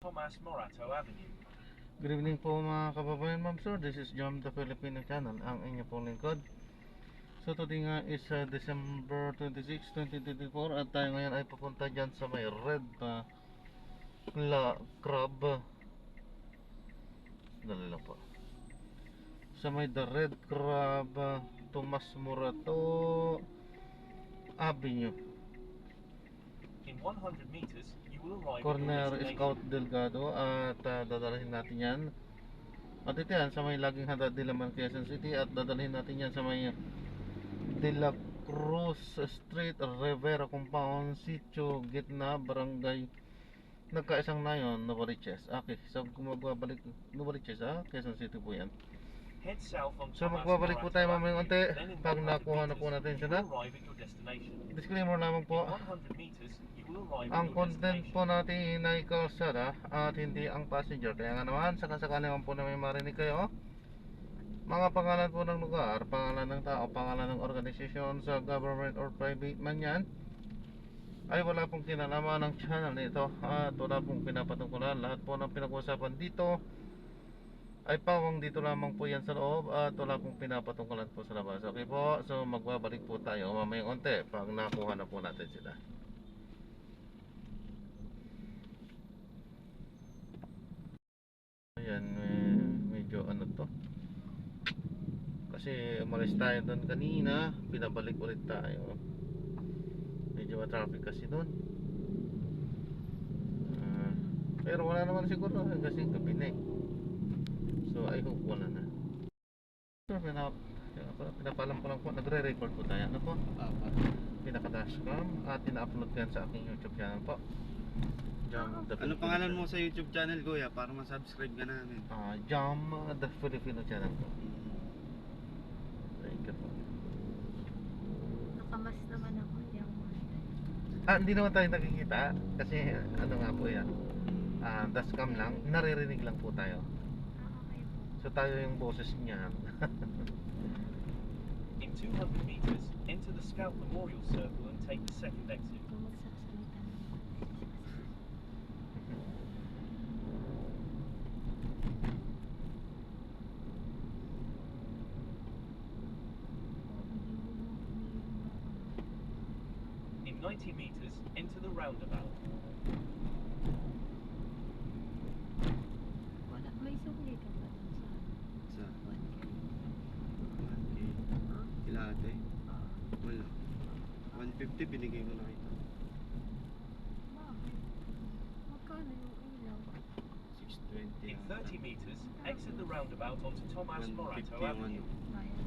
Tomas Morato Avenue. Good evening po mga kababayan, ma'am sir. This is Jam the Filipino Channel, ang inyo pong lingkod. So today nga is December 26, 2024 at tayo ngayon ay pupunta dyan sa may red crab. Dali lang po. Sa may the red crab Tomas Morato Avenue. In 100 meters, you will arrive Corner at your Scout destination. Delgado at dadalhin natin yan. At ito yan sa may laging handa Diliman, Quezon City, at dadalhin natin yan sa may De La Cruz Street, Rivera Compound, Sitio, Gitna, Barangay Nagkaisang Nayon, Novaliches. Okay, so kung magbabalik Novaliches, Quezon City po yan. Head south on So Tomas magbabalik po tayo Morato mamayang Avenue, unti then in pag 100 nakuha na meters, po natin you sila. will arrive at your destination. Disclaimer lamang In po, 100 meters, you will arrive ang at your content po destination. natin ay kalsada at hindi ang passenger. Kaya nga naman, sakasakali naman po na may marinig kayo mga pangalan po ng lugar, pangalan ng tao, pangalan ng organisasyon sa government or private man yan, ay wala pong kinalaman ng channel nito at wala pong pinapatungkulan. Lahat po ng pinag-uusapan dito ay pawang dito lamang po yan sa loob at wala pong pinapatungkulan po sa labas. Okay po, so magbabalik po tayo mamayang onte pag nakuha na po natin sila. Ayan, medyo ano to, kasi umalis tayo doon kanina, pinabalik ulit tayo. Medyo traffic kasi doon. Pero wala naman siguro kasi gabi na eh. So I hope wala na. So pinapalam ko lang po, nagre-record po tayo. Ano po? Pinaka-dashcam at ina-upload ko yan sa aking YouTube channel po. Jam the Ano Filipino pangalan mo Channel. sa YouTube channel, Kuya, para ma-subscribe ka namin? Jam the Filipino Channel po. Thank you po. Nakamas naman ako, hindi ako makita. Hindi naman tayo nakikita kasi ano nga po yan, dashcam lang, naririnig lang po tayo. Okay po. So tayo yung boses niya. In 200 meters, enter the Scout Memorial Circle and take the second exit. Kung magsasalita na. In 90 meters, enter the roundabout. Wala, may sukli ka ba dun sa Sa 1K? 1K. Ha? Ilate? Ah, Wala. 150 binigay mo na ito. bakit? Magkano yung ilaw? 620 In yata. 30 meters, exit the roundabout onto Tomas 150 Morato yung Avenue. Bayan.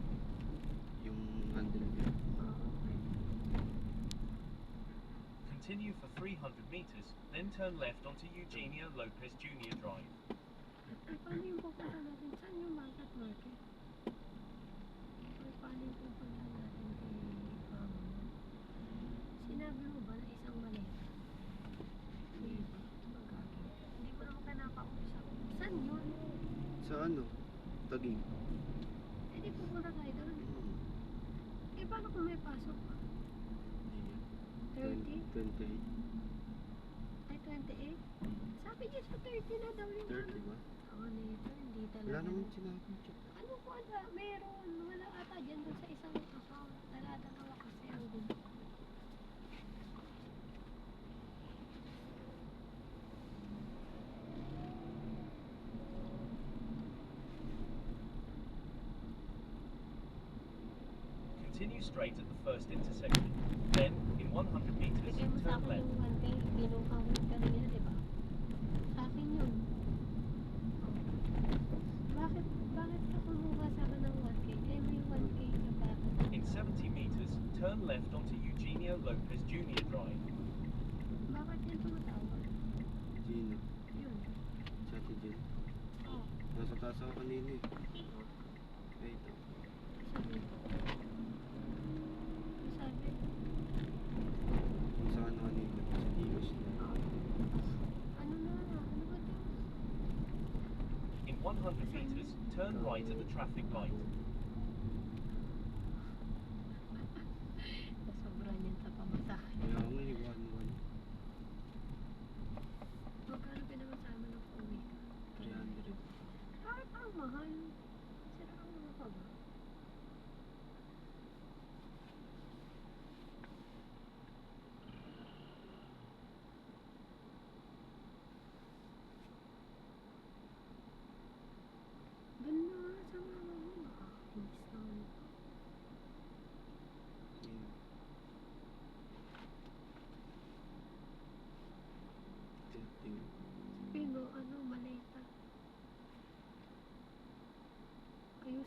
yung handle niya. Ah, okay. Continue for 300 meters, then turn left onto Eugenia Lopez Jr. Drive. Ay, paano yung pupunta natin? Saan yung market? Ay, paano yung pupunta natin kay sinabi mo ba na isang maleta? Hindi ba? Magkaki. Hindi ko naman kinakausap. Saan yun? Sa ano? Tagig. Eh, di pupunta tayo doon. Eh, paano kung may pasok pa? 30? 28. Ay, 28? Sabi niya sa 30 na daw yung 30 ba? Ako nito, hindi talaga. Wala naman sinabi. Ano ko ala? Meron. Wala ata dyan doon sa isang account. Dala-dalawa kasi ang gulo. Continue straight at the first intersection. Then, in 100 meters, Bigay mo sa turn akin left. yung 1K. Binukawin ka rin niya, di ba? Sa akin yun. Oh. Bakit ka kumuha sa akin ng 1K? Kaya mo yung 1K na bakit? In 70 meters, turn left onto Eugenia Lopez Jr. Drive. Bakit yan tumatawag? Gino. Yun. Si Ate Jill. Oh. Nasa taas ako kanina eh. Ay, ito. Sabi. Sabi. Kung saan kanina. Sa Dios na. Ano na? Ano ba ito? In 100 meters, turn right at the traffic light. Nasobra niyan sa pamasahe. Kaya nga eh, 1-1. Magkano pinamasahe mo ng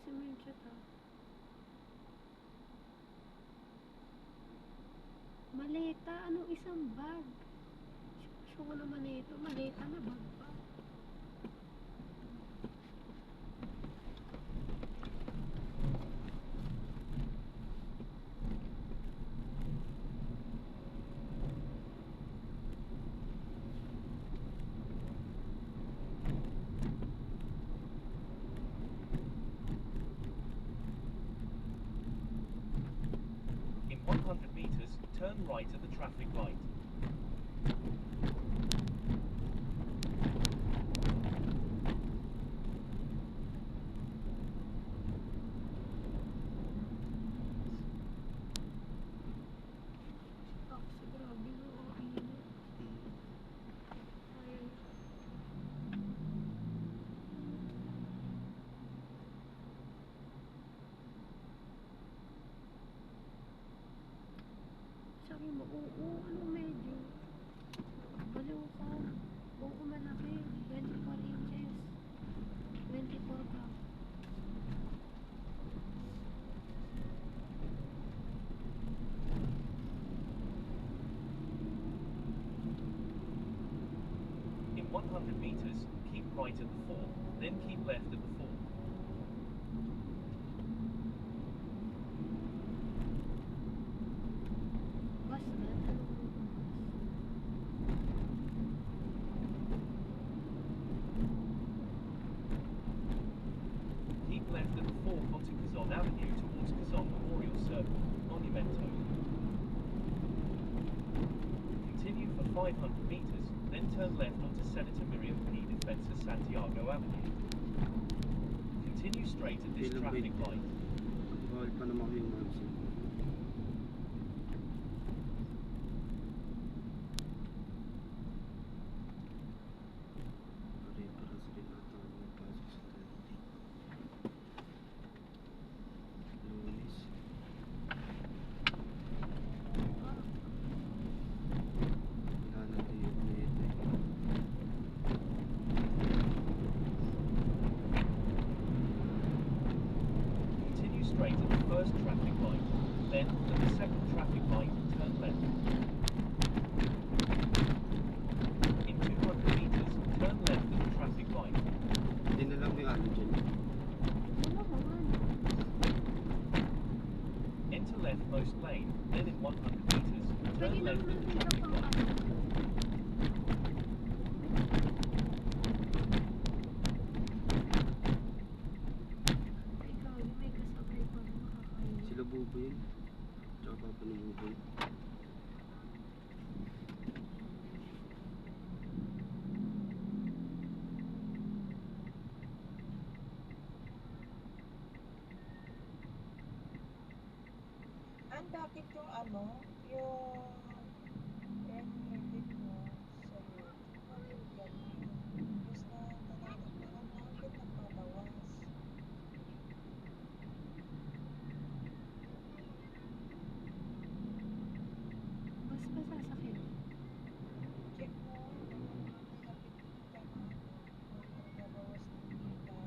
si Merchot ha. Maleta, anong isang bag? Gusto ko naman ito, maleta na bag pa. In 100 meters, turn right at the traffic light. Kasi grabe no, ang init. Ayun. Sabi mo, oo, anong medyo? Baliw ka. Oo, malaki. 24 inches. 24 ka. In 100 meters, keep right at the fork, then keep left at the fork. Bus na? Anong bus? Keep left at the fork onto Kazan Avenue towards Kazan Memorial Circle, Monumento. Continue for 500 meters, then turn left onto Senator Miriam P. Defensa Santiago Avenue. Continue straight at this Ilang traffic bait? light. Bawal pa naman kayong mansin. Pare-paras rin ata ang pasok sa 30. Lunes. Wala na tayo nito eh. Continue straight at the first traffic light. Then, at the second traffic light, turn left. In 200 meters, turn left at the traffic light. Hindi na lang yung ano dyan. Ano ko nga? Enter leftmost lane, then in 100 meters, Pwede turn lang left at the natin ito traffic pang light. ano. Ikaw, yung may kasabay pa makakain. Sila Buboy yun. Tsaka Papa ni Buboy. Ang bakit yung ano, yung headed mo sa YouTube, bakit ganun? Basta nananagpakan na ulit nagbabawas. Bas ba sasakyan? Check mo, malapit ka na, magbabawas ng kita.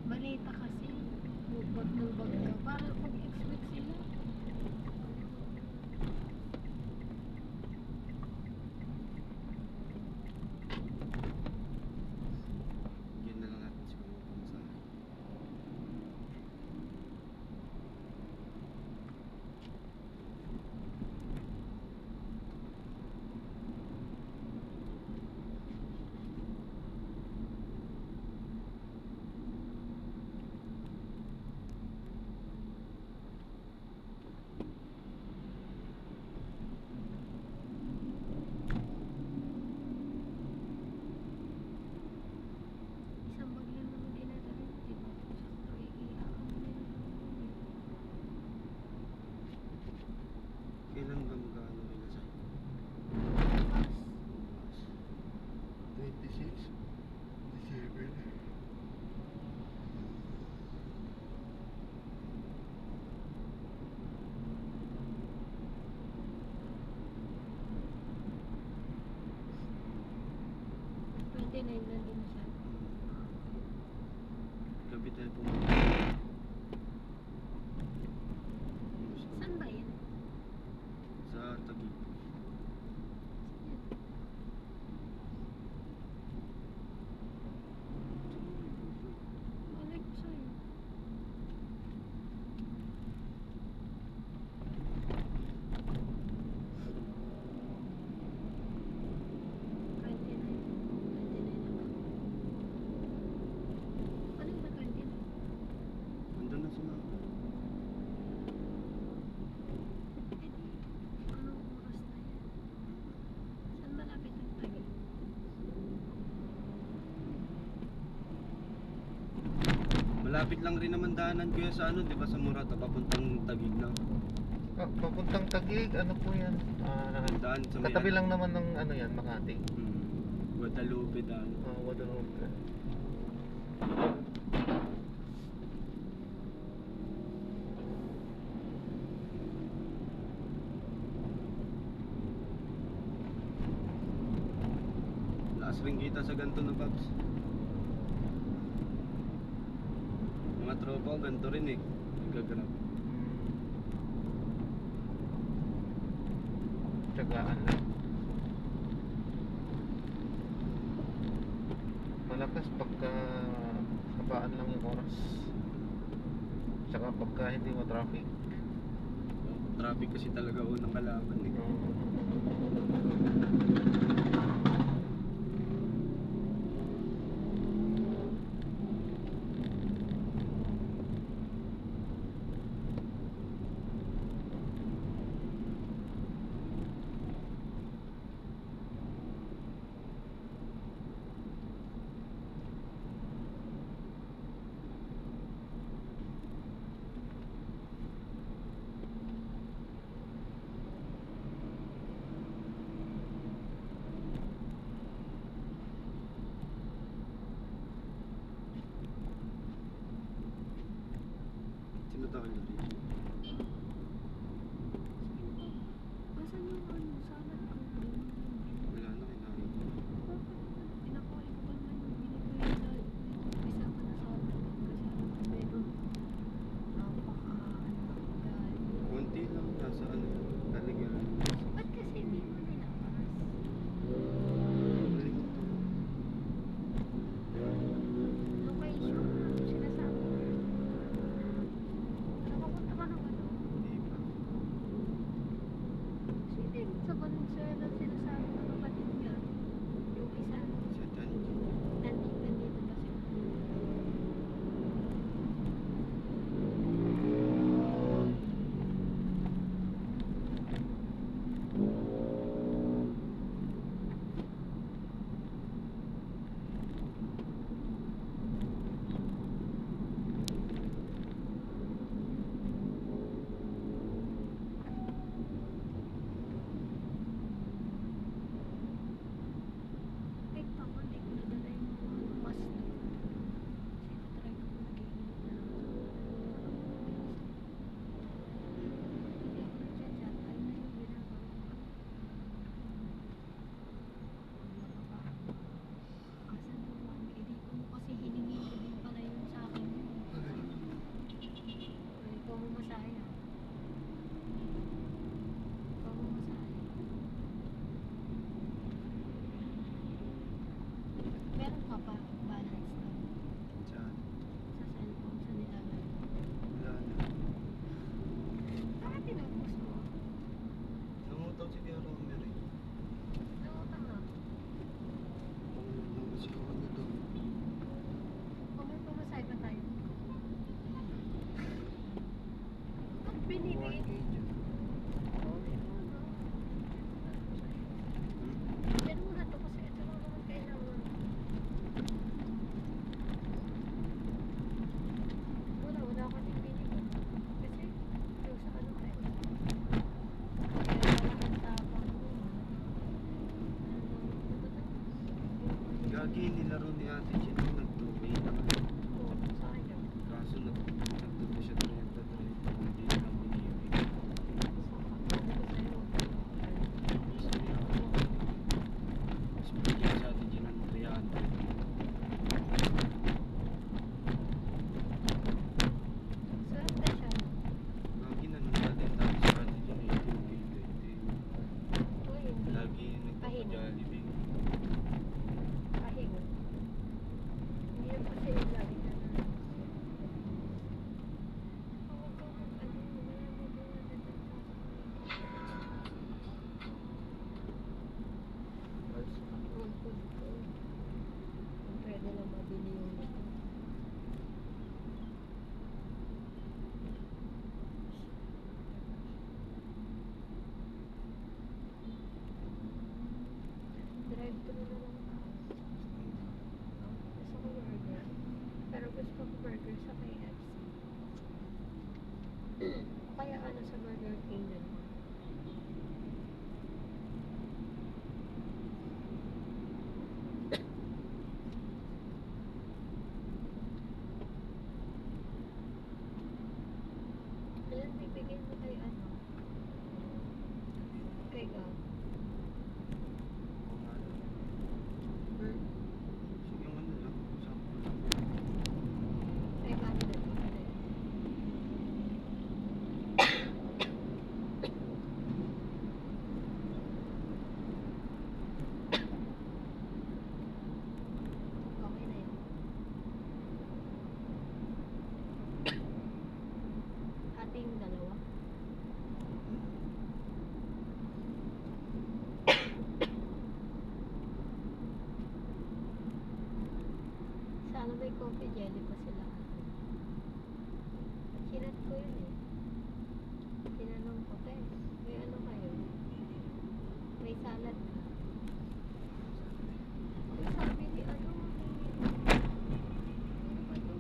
Balita kasi, bag ng bag ka. Para pag-expect sila. Yun na lang natin siguro pamasahe. 29 na din siya. Gabi tayo pumunta. Saan ba yan? Sa Taguig. Balik sa'yo. Andun na si Mama. Malapit lang rin naman daanan kuya sa ano, di ba sa Murata papuntang Taguig na. Papuntang Taguig, ano po yan? Daan sa may Katabi lang naman ng ano yan, Makati. Guadalupe daan. Guadalupe. Lakas rin kita sa ganito na Babs. Mga tropa ko ganito rin eh. Nagagrab. Tsagaan lang. Malakas pagka sabaan lang yung oras. Tsaka pagka hindi mo traffic. Traffic kasi talaga unang kalaban eh. Sino tawag na rin? Asan yung ano? Sana Wala na kailangan ko. pinakuha ko ba naman yung binigay na isa pa na sa akin kasi meron napaka dahil Konti lang, nasa ano, talaga. ba't kasi hindi mo nilakas? Balik ito. Location sinasabi ko. Nakapunta ka na ba doon? Hindi pa. Sige, sa Valenzuela sinasabi ko kapatid niya. Yung isa, Si Tanji. nandito ba siya? TikTok ko, hindi ko nadala yung mga mas doon. Kasi try ko mag-iinit na lang. Hindi ako nag-chat-chat. Ayun na yung ginagawa ko. Asan naman? Hindi ko mo kasi hiningi ko din pala yun sa akin yun. Hindi ko mo masaya. Ikaw mo masaya. Meron ka pa balance na Saan? sa cellphone sa nilalagay. Wala na. Bakit tinapos mo? Nangutaw si Kuya Romer eh. Nakutang na. Nangutaw si ako nito. Kung may pumasay pa tayo. Ba't binili? 1K dyan. Oh, ito no. Yan muna to kasi ito lang naman kailangan. Wala ako din binili. Kasi yung sa ano tayo. Kaya wala kang tapang mo. Gagi nilaro ni Ate Jen nung nag-2K naman. Oo, sayang. Kaso nagtuto siya 30-30. Hindi na lang binibig. Mas bigyan sa Ate Jen ng 300. drive-thru na lang tayo. Gusto ko burger. Pero gusto ko burger sa KFC. Kaya ano sa Burger King na lang. Alam, bibigyan mo kay ano? Kay Gab. Oo nga lang. Hmm? Sige, ano lang. Sakto lang. Kay Gab na to. Okay na yun. Ating dalawa. Sana may coffee jelly pa sila. Chinat ko yun eh. Tinanong ko, te, may ano kayo? May salad ka? Ang sabi ni ano, ano ba to?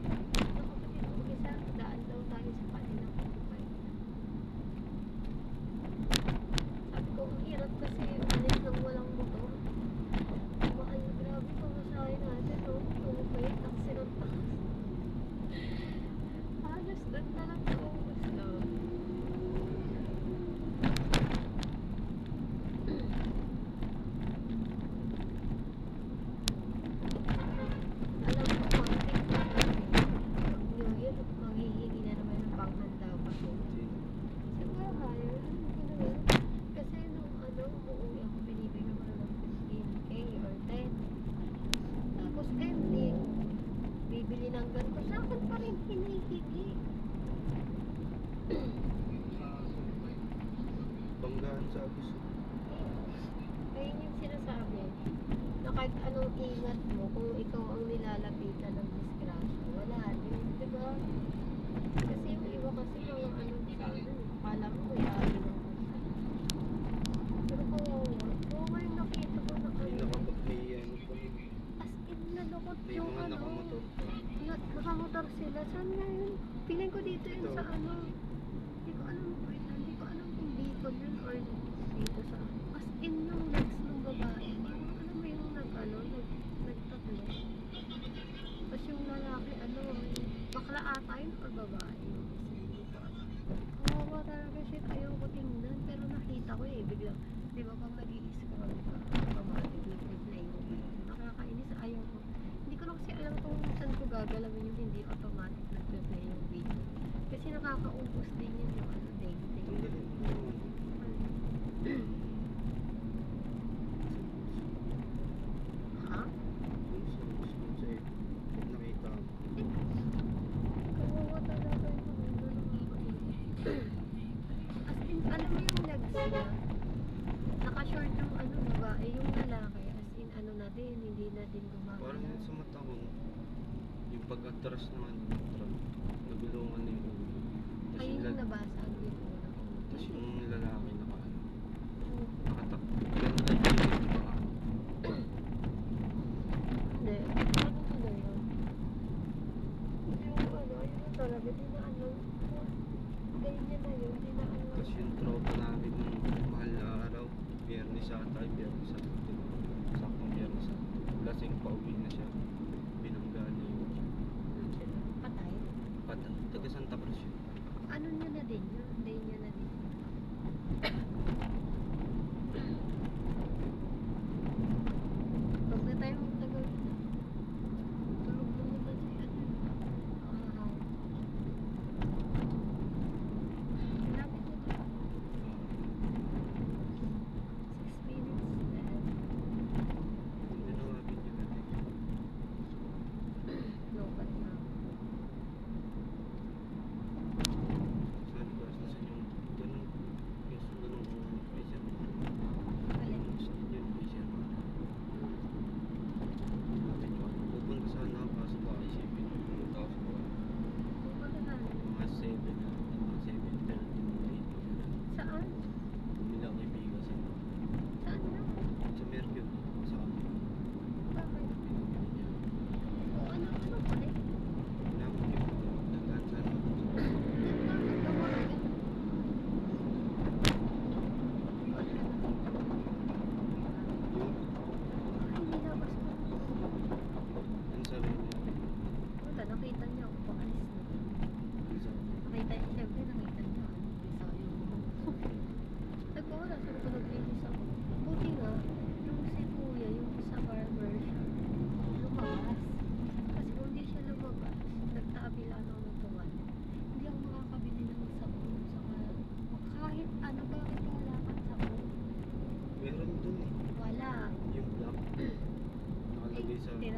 Nakapatid ko isa, daan daw tayo sa kanilang kumpay. Sabi ko, ang hirap kasi, ulit nang walang motor. Mahal, grabe pa masahe natin, no? Ano ba yun? Taksi ng takas. Halos doon na lang naubos na. Alam ko, konting na kami. New Year, manghihingi na naman ng panghanda pa. Sa bahay, alam ko naman. Kasi nung ano, umuwi ako, binibigyan ko na ng 15K or 10. Tapos ending, bibili ng ganito. Sa akin pa rin hinihigi. Banggaan sa abis. Ayun yung sinasabi. Na kahit anong ingat mo, kung ikaw ang nilalapitan ng disgrasya, wala din, di ba? Kasi yung iba kasi mga ano sa ano, akala mo may ari ng kusa. Pero kawawa. Kawawa yung nakita ko na May ano. may ano pa rin. As in, nalukot May yung mga ano. nakamotor pa. Nakamotor sila. Saan nga yun? Piling ko dito yun Ito. sa ano. Hindi ko alam, wait, hindi ko alam kung dito yun or dito sa as in yung legs ng babae. Parang ano mo yung nagtatlo. Tapos yung lalaki, ano, bakla ata yun or babae. Hindi ko alam. Kawawa talaga shit. Ayaw ko tingnan. Pero nakita ko eh. Biglang, di ba pag nag-i-scroll ka, automatic nag-replay mo. Nakakainis. Ayaw ko. Hindi ko na kasi alam kung saan ko gagalawin yung hindi automatic nag-replay yung video. Kasi nakakaubos din yun yung ano, dating. Tanggalin mo na yung Ha? Kasi nakita ko. Kawawa talaga yung ano, nakakainis. As in, alam mo yung legs niya? Naka-short yung ano, babae, yung lalaki. As in, ano na din, hindi na din Parang gumagalaw. yun sa mata ko, yung pag-atras ng ano, ng truck, nagulungan na yung ulo. Tapos Ayun yung, yung nabasag yung una ko. tapos yung lalaki Oo. nakatakbo. Ganun lang yung iba. Hindi. Ano na yun? Yung ano, ayun na talaga, di na ano. Ganyan na yun, di na ano. Tapos yung tropa namin nung mahal na araw, biyernes ata, biyernes ata. Saktong biyernes ata. Lasing pa uwi na siya. Binanggaan niya yung Patay. pata. Taga Santa Cruz yun. Ano niya na din yun? Day niya na din. Huwag na tayo magtagal. Tulog na naman si ano. Ah. Malapit na to. 6 minutes left. Hindi na mga video natin. Lobat na. Saan gastasin yung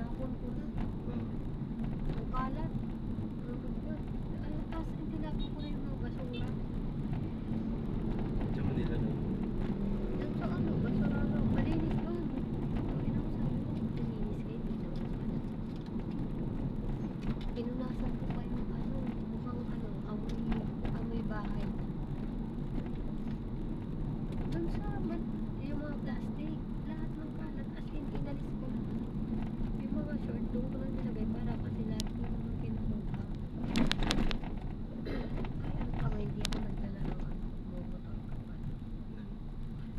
tinapon ko na. Ang kalat. Tapos tinapon ko na yung mga basura. Diyan Manila no? Doon sa ano, basura na. Malinis doon. Ang ina ko sabi ko, malinis kayo. Hindi naman pala. Pinunasan ko pa yung ano, mukhang ano, amoy bahay. Doon sa yung mga plastic, lahat ng kalat, as in, inalis ko na. Yung mga short, doon ko lang nilagay para kasi lagi ko naman kinukuha. Ay, ang tama, hindi ako nagdala ng ano, motor ka pa.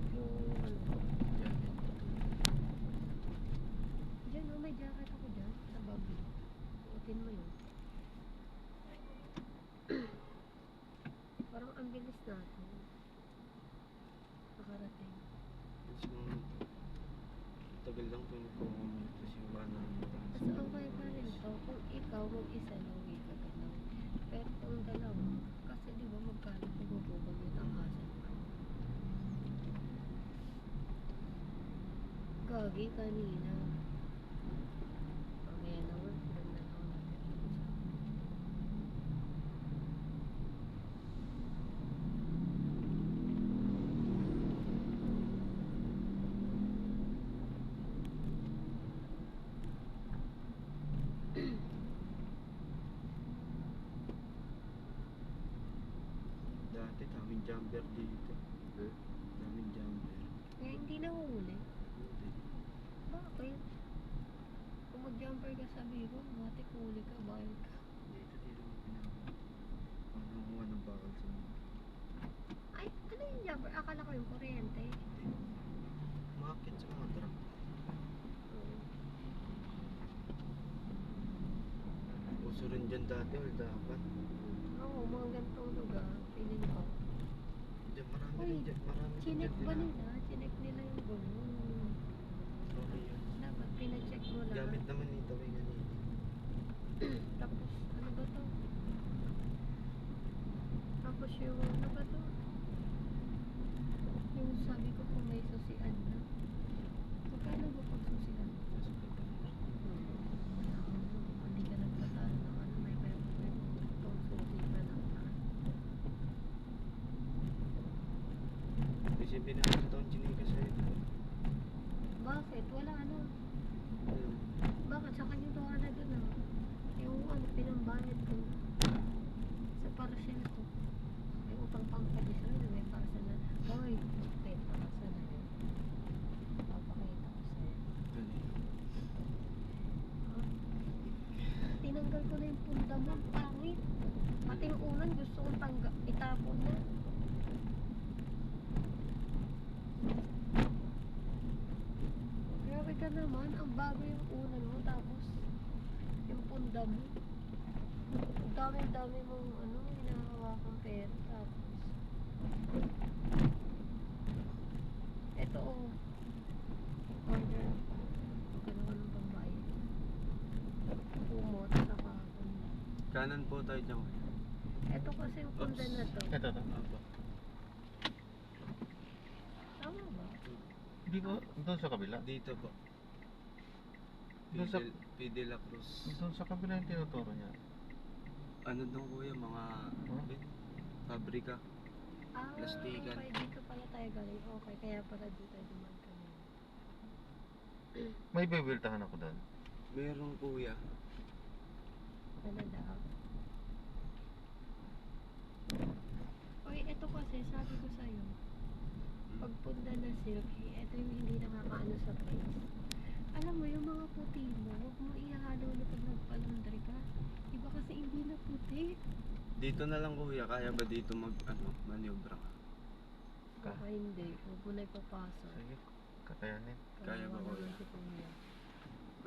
Yung ano, dyan, oh, may jacket ako dyan, sa babi. Suotin mo yun. Parang ang bilis natin. Nakarating. So, tagal lang po yung comment. Tapos yung bana. Mas okay pa rin to kung ikaw mag-isa luwi ka gano'n. Pero kung dalawa, kasi di ba magkano bububog yung tangkasan pa. Gagi kanina. Mamaya naman, doon na ako natin. Dati daming jumper dito. Daming jumper. Kaya hindi na huli. Hindi. Bakit? Kung mag-jumper ka sa Bicol, mati huli ka, bayad ka. Dito mo pinaka. Pag nakuha ng bakal sa mga. Ay, ano yung jumper? Akala ko yung kuryente. Umakit sa mga truck. Uso rin dyan dati, or dapat. Oo, mga ganitong lugar, feeling ko. Dyan marami Uy, rin dyan. Marami din Chinek dyan ba nila. nila? Chinek nila yung gulong. Sorry yun. Dapat pinacheck mo lang. Gamit naman nito may ganito. Tapos, ano ba to? Tapos yung, ano ba to? Yung sabi ko kung may susian na. Magkano ba pag susian? Nasa pagkakas. Hindi ka nagpatalo ng ano, may itong susi pa ng Kasi pinakita taon chinika sa'yo. Bakit? Wala ano. Hmm. Bakit? Sa kanya to na dun ah. Yung ano, pinambayad ko. Sa parcel ko. May utang pang parcel na may parcel na. Hoy, okay, parcel na yun. Papakita ko sa'yo. Tinanggal ko na yung punda mo, ang pangit. Pati yung unan gusto kong itapon na. Grabe ka naman, ang bago yung unan mo, tapos yung punda mo. Ang dami-dami mong ano, hinahawakang pera, tapos eto oh, order ako. Magkano ka ng pambayad? Kumot, saka punda. Kanan po tayo dyan. Eto kasi yung punda na to. Ito. Apa. Tama ba? Hindi ko, doon sa kabila. Dito po. Doon sa, Pide La Cruz. doon sa kabila yung tinuturo niya. Ano daw kuya, mga pabrika. Ah, Plastikan. okay. Dito pala tayo galing. Okay, kaya pala dito tayo dumaan kami. May bibiltahan ako doon. Meron kuya. Ano daw? Oy, ito kasi, sabi ko sa'yo, pagpunta na silky, ito yung hindi nakakaano sa face. Alam mo, yung mga puti mo, huwag mo ihahalo na pag nagpa-laundry ka. Iba kasi hindi na puti. Dito na lang kuya, kaya ba dito maniobra ka? Baka hindi, huwag mo na ipapasok. Sige, kakayanin. Kaya ba, Wala kuya? na si kuya.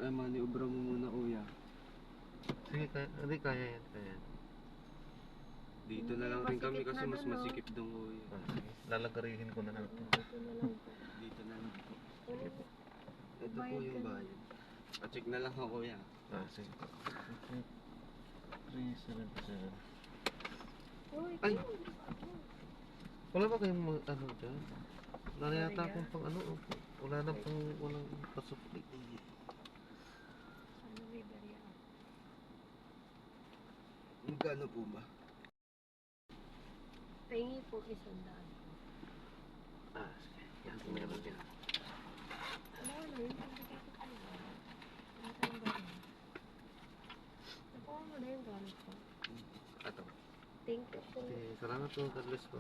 Maniobra mo muna kuya. Sige, hindi kaya yan, kaya yan. Dito na Hindi, lang rin kami masikip kasi na mas dun, no? masikip doon kuya. Sige, lalagarihin ko na lang ito. Dito na lang po. Dito na lang po. Sige po. Ito po Bayad yung ka na. bayan. Pa-check na lang ako kuya. Sige. 377. Uy, Ay! ano? Wala ba kayong ano dyan? Wala yata Maria? akong pang ano. Wala na pang walang pasupli. Magkano po ba? Pahingi po 100. Ah, sige. Yan, meron din. Wala na yun. Pagbigay ko po ba? Ang tanda rin. Nakuha mo na yung gamit ko. Ato. Thank you po. Okay, salamat po. God bless po.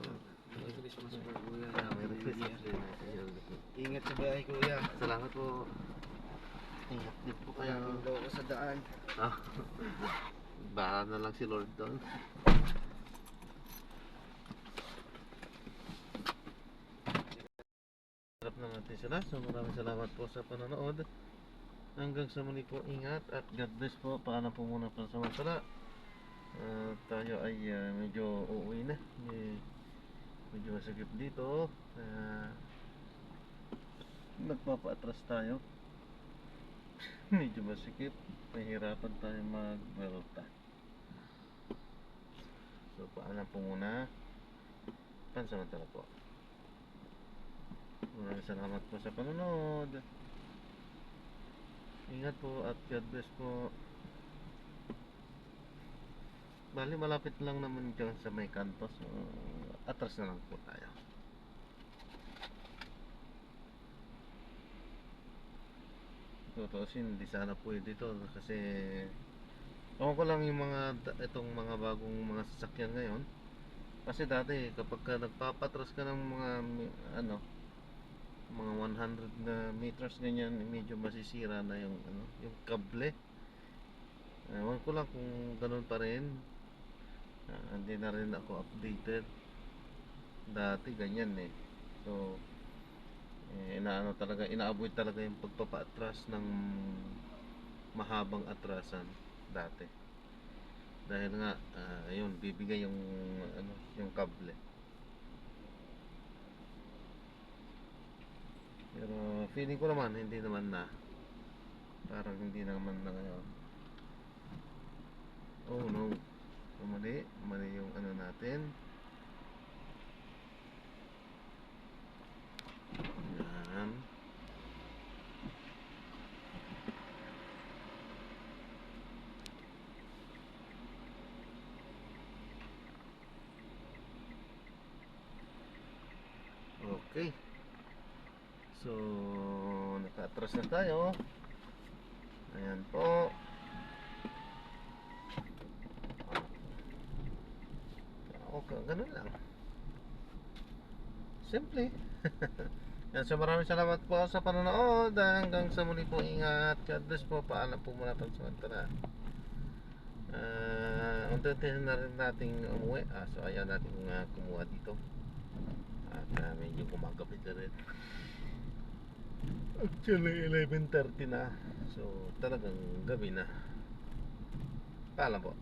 Merry Christmas po, kuya. Merry Christmas din. Ingat sa biyahe, kuya. Salamat po. Ingat din po kayo. Maraming loko sa daan. Ah, bahala na lang si Lord doon. Harap na natin sila. So maraming salamat po sa panonood. Hanggang sa muli po, ingat at God bless po. Paalam po muna pansamantala. Tayo ay medyo uuwi na. Medyo masagip dito. Nagpapaatras tayo. Medyo masikip. Nahihirapan tayo mag-belta. So paalam po muna. Pansamantala po. Maraming salamat po sa panonood. Ingat po at God bless po. Bali malapit lang naman dyan sa may kanto. So atras na lang po tayo. Tutusin, hindi sana pwede dito kasi ewan ko lang yung itong mga bagong mga sasakyan ngayon. Kasi dati kapag ka nagpapatras ka ng mga mga 100 na meters ganyan, medyo masisira na yung yung kable. Ewan ko lang kung ganun pa rin. Hindi na rin ako updated. Dati ganyan eh. So inaavoid talaga yung pagpapaatras ng mahabang atrasan dati. Dahil nga yun, bibigay yung yung kable. Pero feeling ko naman hindi naman na. Parang hindi naman na ngayon. Oh no. Mali yung natin. Yan. Okay. So, naka-atras na tayo. Ayan po. Okay, ganun lang. Simple. Yan, so maraming salamat po sa panonood. Hanggang sa muli po, ingat. God bless po. Paalam po muna pansamantala. Unti-unti na rin nating umuwi. So ayaw nating kumuha dito. At medyo kumagabi na rin. Actually 11:30 na. So talagang gabi na. Paalam po.